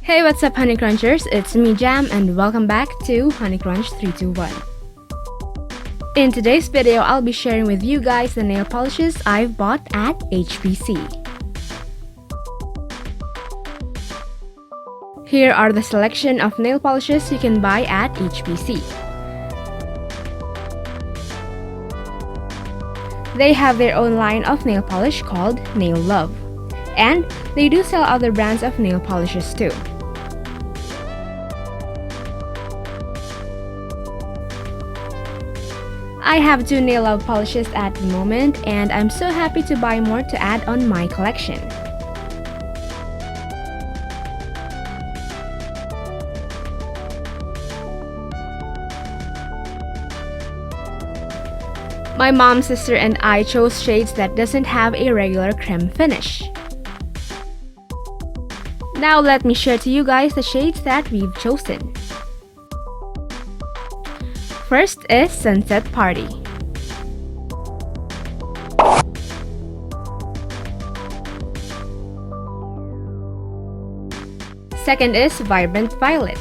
Hey, what's up, honeycrunchers? It's me, Jham, and welcome back to honeycrunch321. In today's video, I'll be sharing with you guys the nail polishes I've bought at HBC. Here are the selection of nail polishes you can buy at HBC. They have their own line of nail polish called NAILOVE, and they do sell other brands of nail polishes too. I have 2 NAILOVE polishes at the moment, and I'm so happy to buy more to add on my collection. My mom, sister, and I chose shades that doesn't have a regular creme finish. Now let me share to you guys the shades that we've chosen. First is Sunset Party. Second is Vibrant Violet.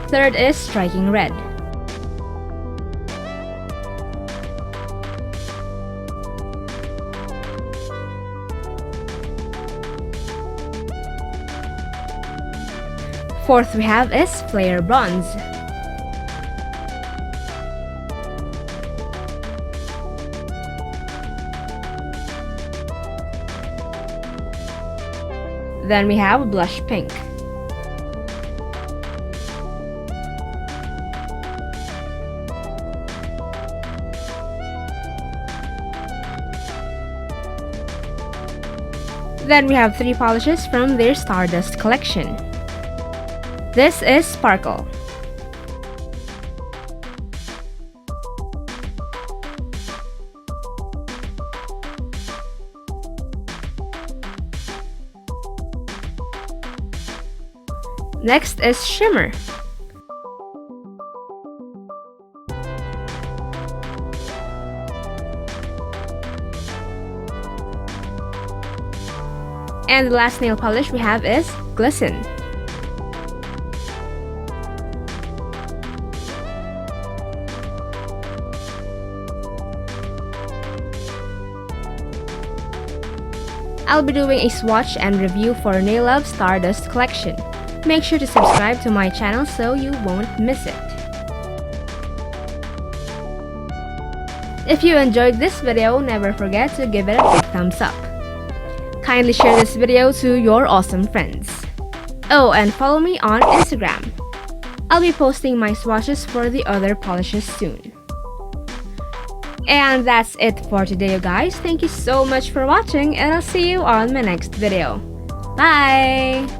Third is Striking Red. Fourth we have is Flare Bronze. Then we have Blush Pink. Then we have 3 polishes from their Stardust collection. This is Sparkle. Next is Shimmer. And the last nail polish we have is Glisten. I'll be doing a swatch and review for NAILOVE Stardust collection. Make sure to subscribe to my channel so you won't miss it. If you enjoyed this video, never forget to give it a big thumbs up. Kindly share this video to your awesome friends. Oh, and follow me on Instagram. I'll be posting my swatches for the other polishes soon. And that's it for today, you guys. Thank you so much for watching, and I'll see you on my next video. Bye!